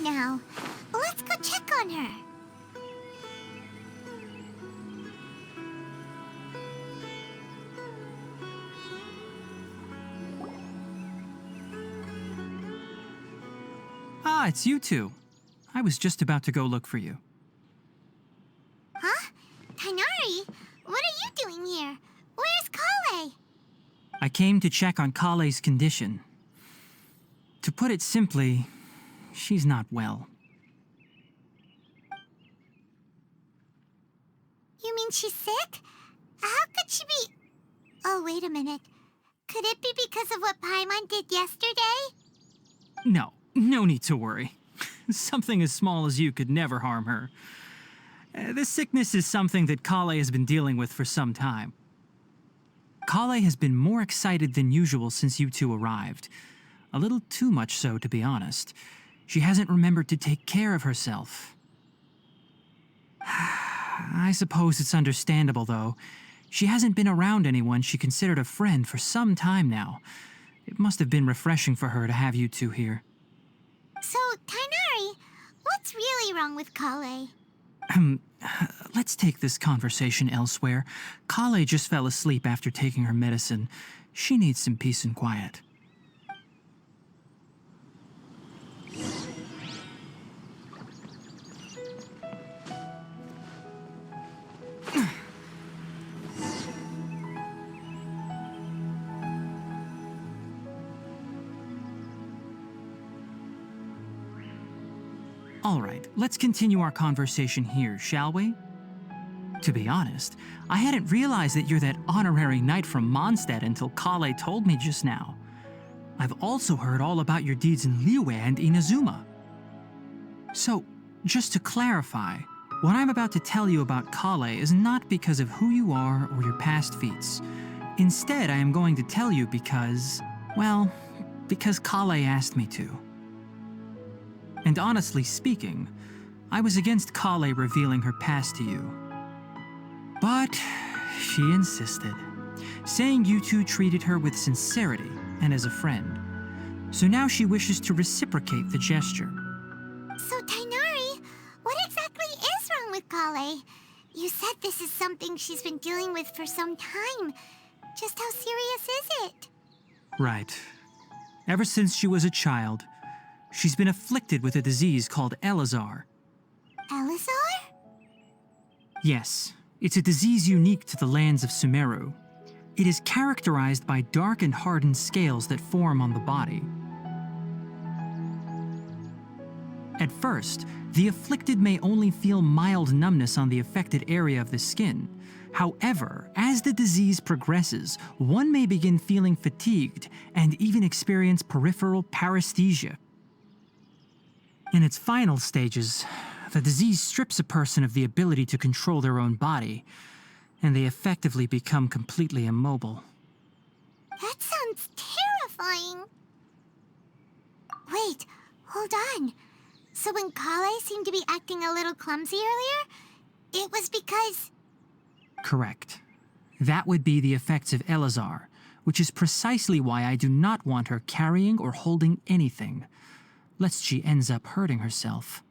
Now, let's go check on her. Ah, it's you two. I was just about to go look for you. Huh? Tighnari? What are you doing here? Where's Kale? I came to check on Kale's condition. To put it simply, she's not well. You mean she's sick? How could she be... Oh, wait a minute. Could it be because of what Paimon did yesterday? No need to worry. Something as small as you could never harm her. This sickness is something that Kale has been dealing with for some time. Kale has been more excited than usual since you two arrived. A little too much so, to be honest. She hasn't remembered to take care of herself. I suppose it's understandable, though. She hasn't been around anyone she considered a friend for some time now. It must have been refreshing for her to have you two here. So, Tighnari, what's really wrong with Kale? Let's take this conversation elsewhere. Kale just fell asleep after taking her medicine. She needs some peace and quiet. All right, let's continue our conversation here, shall we? To be honest, I hadn't realized that you're that honorary knight from Mondstadt until Kale told me just now. I've also heard all about your deeds in Liyue and Inazuma. So, just to clarify, what I'm about to tell you about Kale is not because of who you are or your past feats. Instead, I am going to tell you because, well, because Kale asked me to. And honestly speaking, I was against Kale revealing her past to you. But she insisted, saying you two treated her with sincerity and as a friend. So now she wishes to reciprocate the gesture. So, Tighnari, what exactly is wrong with Kale? You said this is something she's been dealing with for some time. Just how serious is it? Right. Ever since she was a child, she's been afflicted with a disease called Elazar. Elazar? Yes, it's a disease unique to the lands of Sumeru. It is characterized by dark and hardened scales that form on the body. At first, the afflicted may only feel mild numbness on the affected area of the skin. However, as the disease progresses, one may begin feeling fatigued and even experience peripheral paresthesia. In its final stages, the disease strips a person of the ability to control their own body, and they effectively become completely immobile. That sounds terrifying. Wait, hold on. So when Kale seemed to be acting a little clumsy earlier, it was because... Correct. That would be the effects of Elazar, which is precisely why I do not want her carrying or holding anything, lest she ends up hurting herself.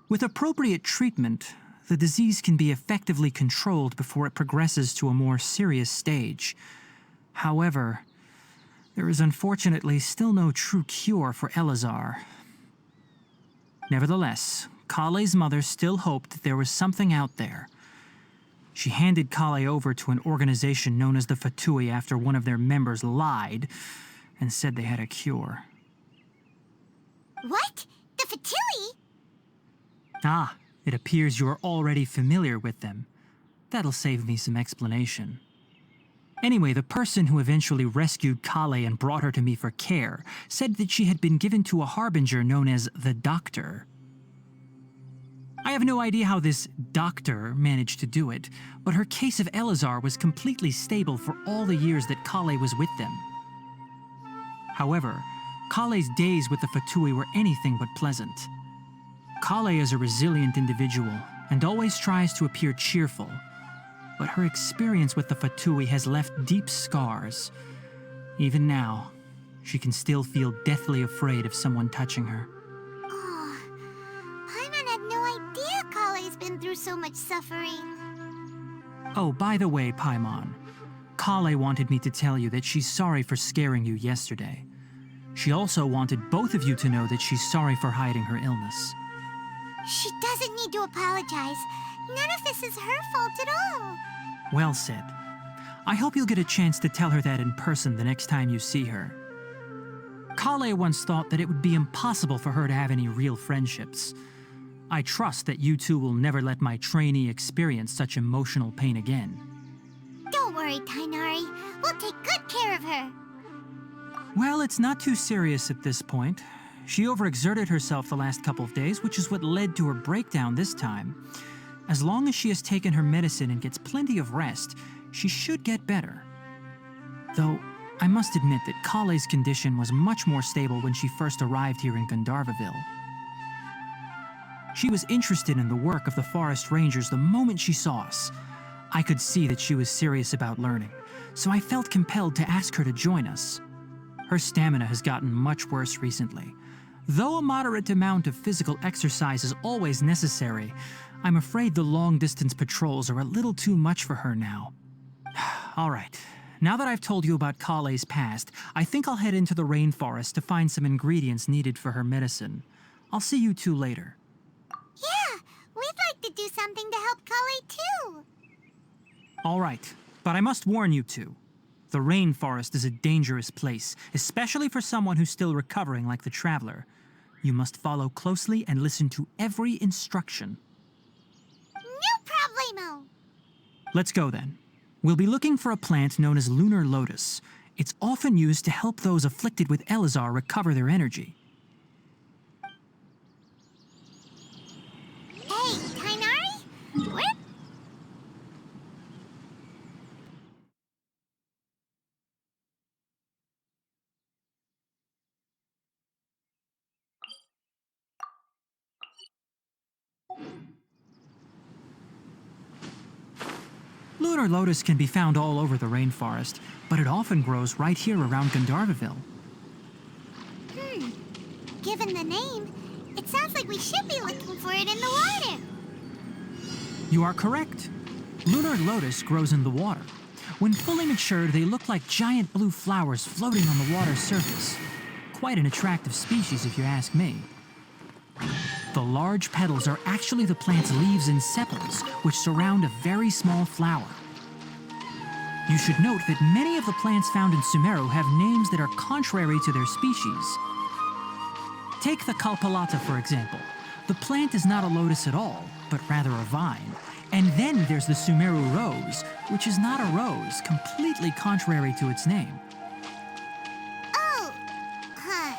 With appropriate treatment, the disease can be effectively controlled before it progresses to a more serious stage. However, there is unfortunately still no true cure for Elazar. Nevertheless, Kale's mother still hoped that there was something out there. She handed Kale over to an organization known as the Fatui after one of their members lied and said they had a cure. What? The Fatui? Ah, it appears you are already familiar with them. That'll save me some explanation. Anyway, the person who eventually rescued Kale and brought her to me for care said that she had been given to a harbinger known as the Doctor. I have no idea how this doctor managed to do it, but her case of Elazar was completely stable for all the years that Kale was with them. However, Kale's days with the Fatui were anything but pleasant. Kale is a resilient individual and always tries to appear cheerful, but her experience with the Fatui has left deep scars. Even now, she can still feel deathly afraid of someone touching her. Oh, Paimon had no idea Kale's been through so much suffering. Oh, by the way, Paimon, Kale wanted me to tell you that she's sorry for scaring you yesterday. She also wanted both of you to know that she's sorry for hiding her illness. She doesn't need to apologize. None of this is her fault at all. Well said. I hope you'll get a chance to tell her that in person the next time you see her. Kale once thought that it would be impossible for her to have any real friendships. I trust that you two will never let my trainee experience such emotional pain again. Don't worry, Tighnari. We'll take good care of her. Well, it's not too serious at this point. She overexerted herself the last couple of days, which is what led to her breakdown this time. As long as she has taken her medicine and gets plenty of rest, she should get better. Though, I must admit that Kale's condition was much more stable when she first arrived here in Gandharvaville. She was interested in the work of the forest rangers the moment she saw us. I could see that she was serious about learning, so I felt compelled to ask her to join us. Her stamina has gotten much worse recently. Though a moderate amount of physical exercise is always necessary, I'm afraid the long-distance patrols are a little too much for her now. All right, now that I've told you about Kale's past, I think I'll head into the rainforest to find some ingredients needed for her medicine. I'll see you two later. Yeah, we'd like to do something to help Kale too. All right, but I must warn you two. The rainforest is a dangerous place, especially for someone who's still recovering like the traveler. You must follow closely and listen to every instruction. No problemo. Let's go then. We'll be looking for a plant known as lunar lotus. It's often used to help those afflicted with Elazar recover their energy. Hey, Tighnari? Where? Lunar lotus can be found all over the rainforest, but it often grows right here around Gandharvaville. Given the name, it sounds like we should be looking for it in the water. You are correct. Lunar lotus grows in the water. When fully matured, they look like giant blue flowers floating on the water's surface. Quite an attractive species, if you ask me. The large petals are actually the plant's leaves and sepals, which surround a very small flower. You should note that many of the plants found in Sumeru have names that are contrary to their species. Take the Kalpalata, for example. The plant is not a lotus at all, but rather a vine. And then there's the Sumeru rose, which is not a rose, completely contrary to its name. Oh, okay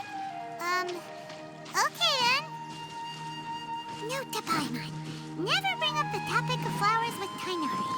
then. Note to Paimon, never bring up the topic of flowers with Tighnari.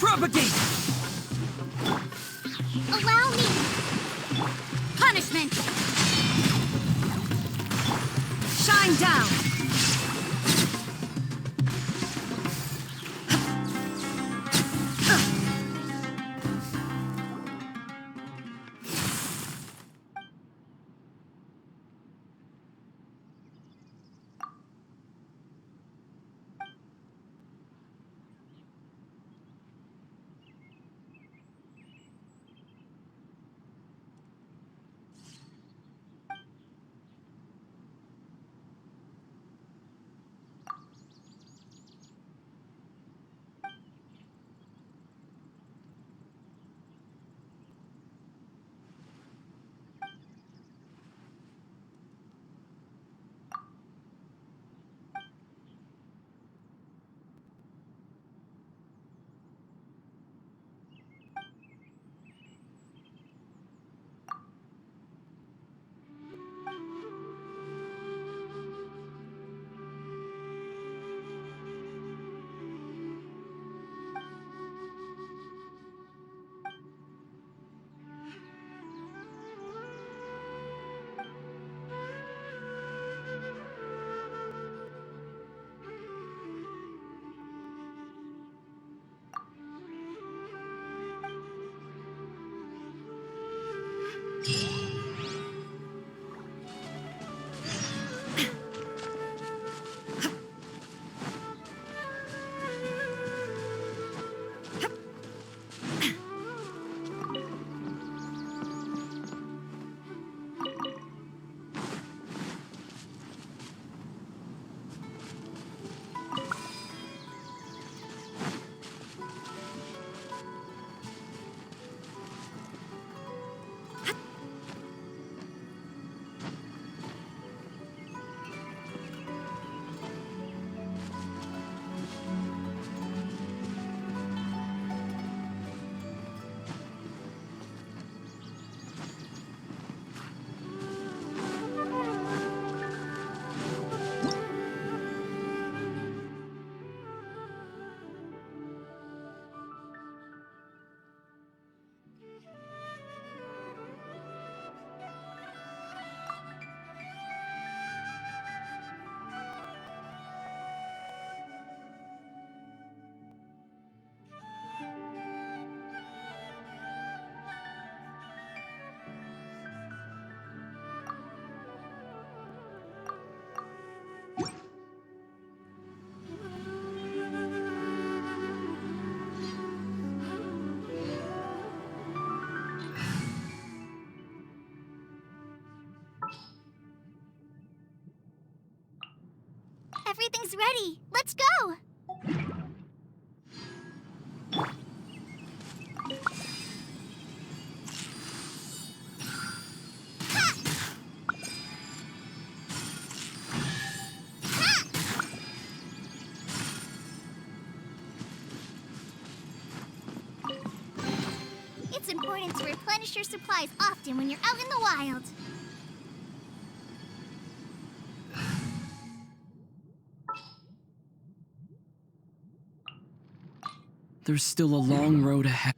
Propagate! Allow me! Punishment! Shine down! Everything's ready. Let's go! It's important to replenish your supplies often when you're out in the wild. There's still a long road ahead.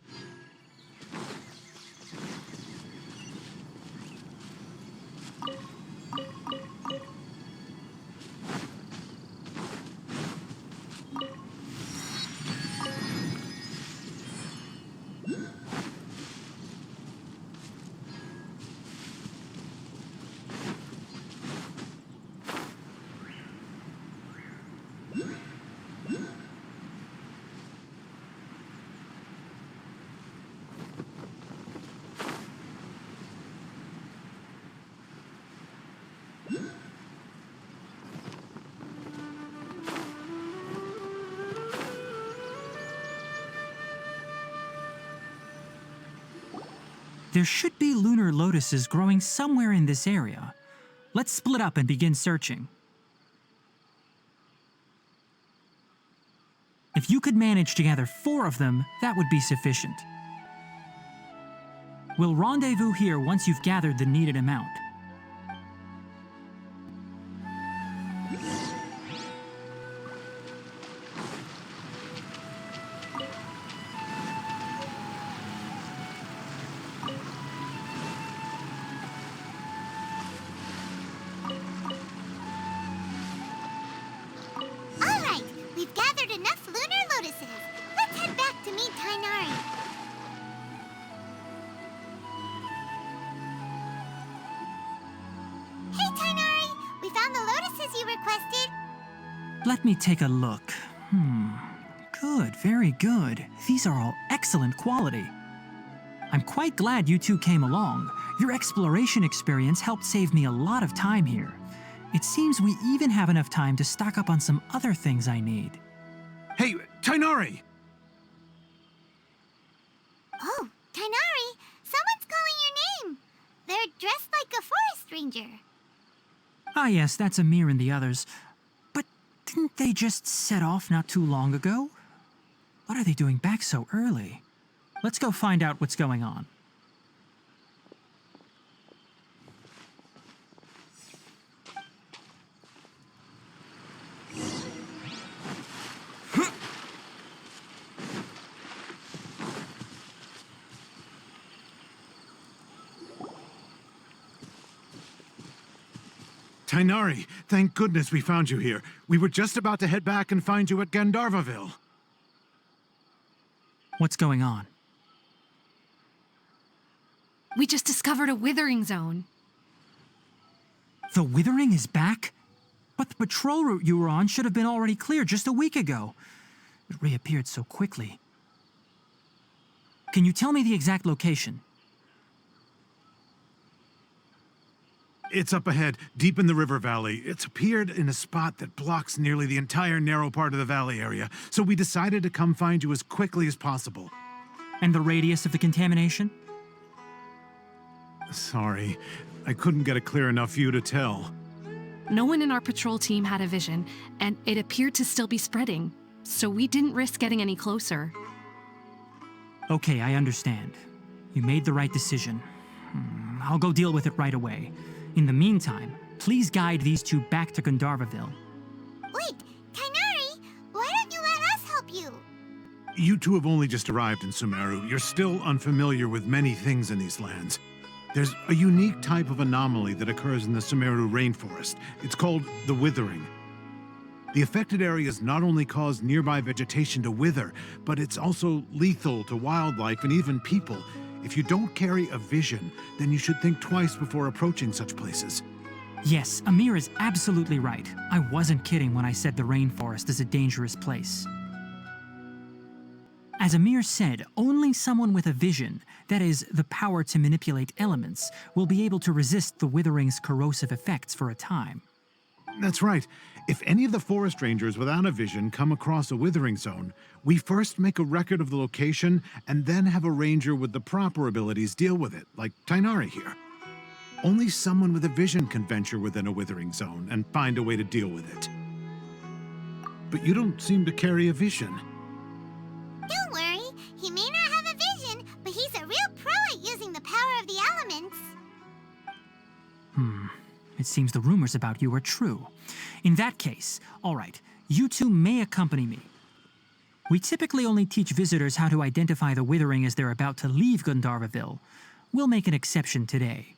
There should be lunar lotuses growing somewhere in this area. Let's split up and begin searching. If you could manage to gather 4 of them, that would be sufficient. We'll rendezvous here once you've gathered the needed amount. Let me take a look. Good, very good. These are all excellent quality. I'm quite glad you two came along. Your exploration experience helped save me a lot of time here. It seems we even have enough time to stock up on some other things I need. Hey, Tighnari! Oh, Tighnari, someone's calling your name. They're dressed like a forest ranger. Ah yes, that's Amir and the others. But didn't they just set off not too long ago? What are they doing back so early? Let's go find out what's going on. Tighnari, thank goodness we found you here. We were just about to head back and find you at Gandharvaville. What's going on? We just discovered a withering zone. The withering is back? But the patrol route you were on should have been already clear just a week ago. It reappeared so quickly. Can you tell me the exact location? It's up ahead, deep in the river valley. It's appeared in a spot that blocks nearly the entire narrow part of the valley area, so we decided to come find you as quickly as possible. And the radius of the contamination? Sorry, I couldn't get a clear enough view to tell. No one in our patrol team had a vision, and it appeared to still be spreading, so we didn't risk getting any closer. Okay, I understand. You made the right decision. I'll go deal with it right away. In the meantime, please guide these two back to Gandharvaville. Wait, Tighnari, why don't you let us help you? You two have only just arrived in Sumeru. You're still unfamiliar with many things in these lands. There's a unique type of anomaly that occurs in the Sumeru rainforest. It's called the withering. The affected areas not only cause nearby vegetation to wither, but it's also lethal to wildlife and even people. If you don't carry a vision, then you should think twice before approaching such places. Yes, Amir is absolutely right. I wasn't kidding when I said the rainforest is a dangerous place. As Amir said, only someone with a vision, that is, the power to manipulate elements, will be able to resist the withering's corrosive effects for a time. That's right. If any of the forest rangers without a vision come across a withering zone, we first make a record of the location and then have a ranger with the proper abilities deal with it, like Tighnari here. Only someone with a vision can venture within a withering zone and find a way to deal with it. But you don't seem to carry a vision. Don't worry, he may not have a vision, but he's a real pro at using the power of the elements. It seems the rumors about you are true. In that case, all right, you two may accompany me. We typically only teach visitors how to identify the withering as they're about to leave Gandharvaville. We'll make an exception today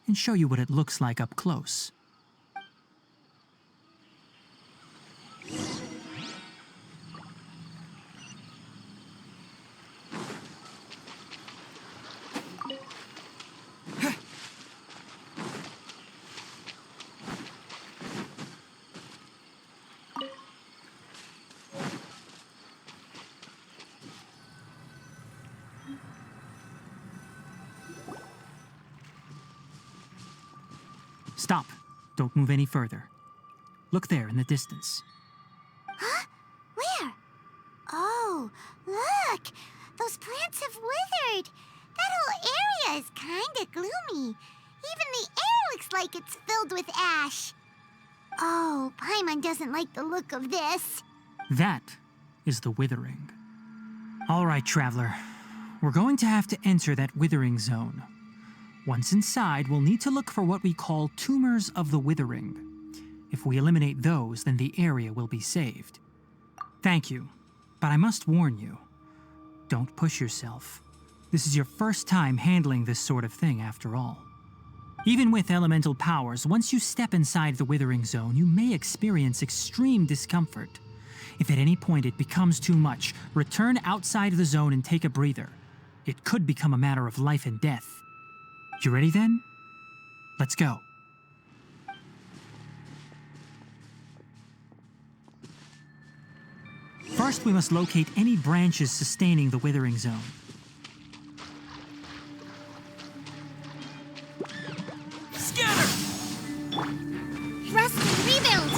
and show you what it looks like up close. Stop. Don't move any further. Look there in the distance. Huh? Where? Oh, look! Those plants have withered! That whole area is kinda gloomy. Even the air looks like it's filled with ash. Oh, Paimon doesn't like the look of this. That is the withering. All right, traveler. We're going to have to enter that withering zone. Once inside, we'll need to look for what we call tumors of the withering. If we eliminate those, then the area will be saved. Thank you, but I must warn you. Don't push yourself. This is your first time handling this sort of thing, after all. Even with elemental powers, once you step inside the withering zone, you may experience extreme discomfort. If at any point it becomes too much, return outside of the zone and take a breather. It could become a matter of life and death. You ready then? Let's go. First, we must locate any branches sustaining the withering zone. Scatter! Rest and rebuild!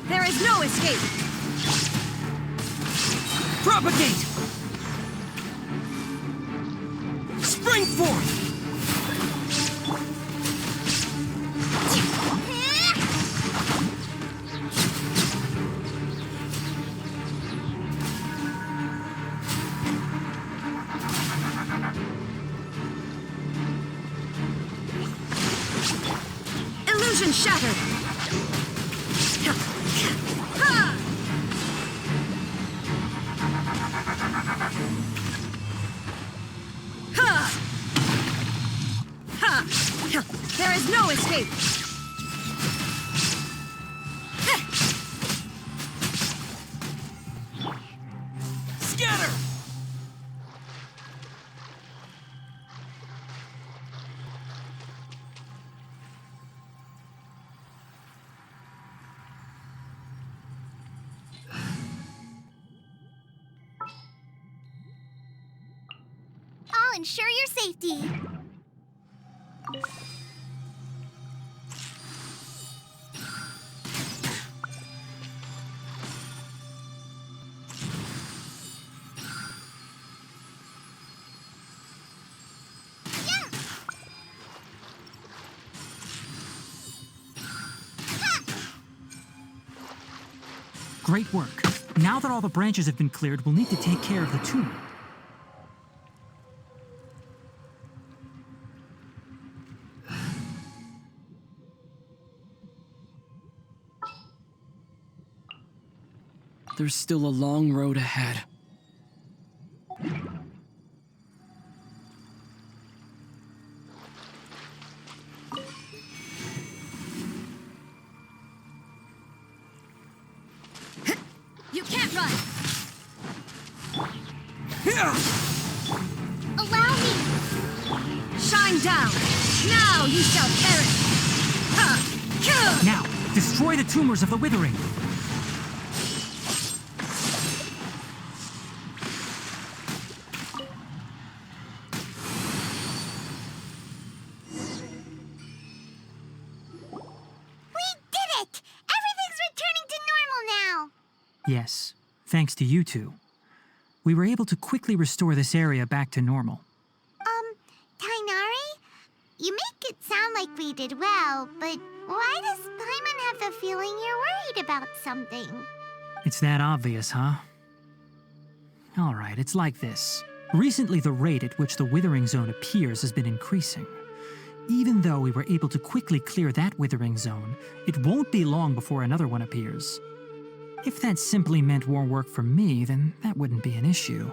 There is no escape. Propagate! Spring forth! Illusion shattered. There is no escape. Scatter! I'll ensure your safety. Great work. Now that all the branches have been cleared, we'll need to take care of the tumor. There's still a long road ahead. You can't run. Allow me! Shine down. Now you shall perish. Now, destroy the tumors of the withering. Yes, thanks to you two. We were able to quickly restore this area back to normal. Tighnari? You make it sound like we did well, but why does Paimon have the feeling you're worried about something? It's that obvious, huh? Alright, it's like this. Recently, the rate at which the withering zone appears has been increasing. Even though we were able to quickly clear that withering zone, it won't be long before another one appears. If that simply meant more work for me, then that wouldn't be an issue.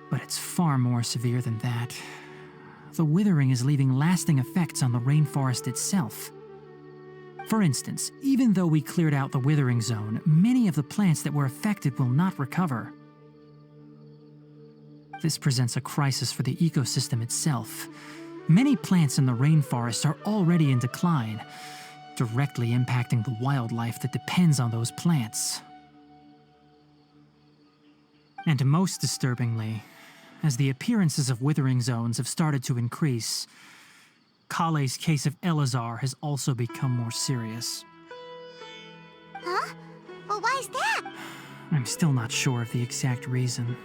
But it's far more severe than that. The withering is leaving lasting effects on the rainforest itself. For instance, even though we cleared out the withering zone, many of the plants that were affected will not recover. This presents a crisis for the ecosystem itself. Many plants in the rainforest are already in decline, directly impacting the wildlife that depends on those plants. And most disturbingly, as the appearances of withering zones have started to increase, Kale's case of Elazar has also become more serious. Huh? Well, why's that? I'm still not sure of the exact reason.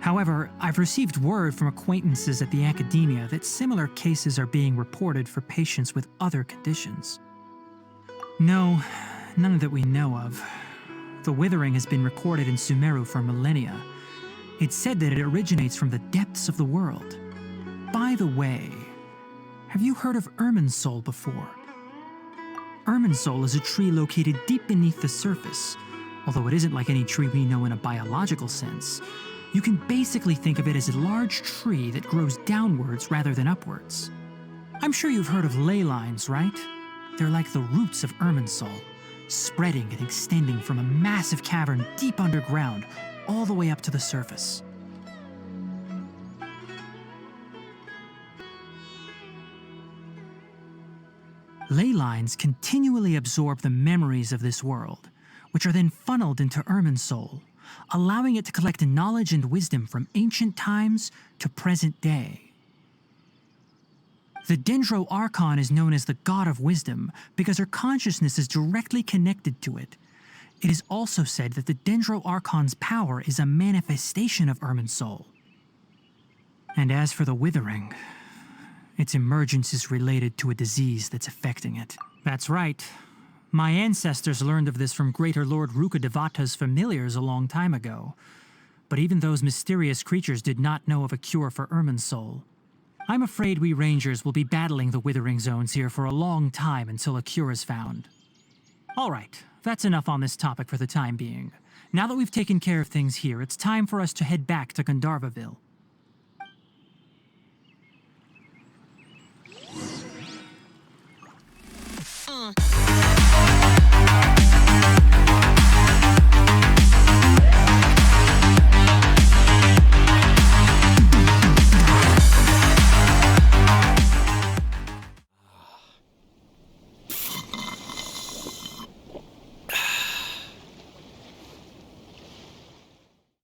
However, I've received word from acquaintances at the academia that similar cases are being reported for patients with other conditions. No, none that we know of. The withering has been recorded in SUMERU for millennia. It's said that it originates from the depths of the world. By the way, have you heard of Irminsul before? Irminsul is a tree located deep beneath the surface. Although it isn't like any tree we know in a biological sense, you can basically think of it as a large tree that grows downwards rather than upwards. I'm sure you've heard of ley lines, right? They're like the roots of Irminsul, spreading and extending from a massive cavern deep underground all the way up to the surface. ley lines continually absorb the memories of this world, which are then funneled into Irmin's soul, allowing it to collect knowledge and wisdom from ancient times to present day. The Dendro Archon is known as the God of Wisdom because her consciousness is directly connected to it. It is also said that the Dendro Archon's power is a manifestation of Irmin's soul. And as for the Withering, its emergence is related to a disease that's affecting it. That's right. My ancestors learned of this from Greater Lord Rukkhadevata's familiars a long time ago. But even those mysterious creatures did not know of a cure for Irmin's soul. I'm afraid we Rangers will be battling the Withering Zones here for a long time until a cure is found. Alright, that's enough on this topic for the time being. Now that we've taken care of things here, it's time for us to head back to Gandharvaville.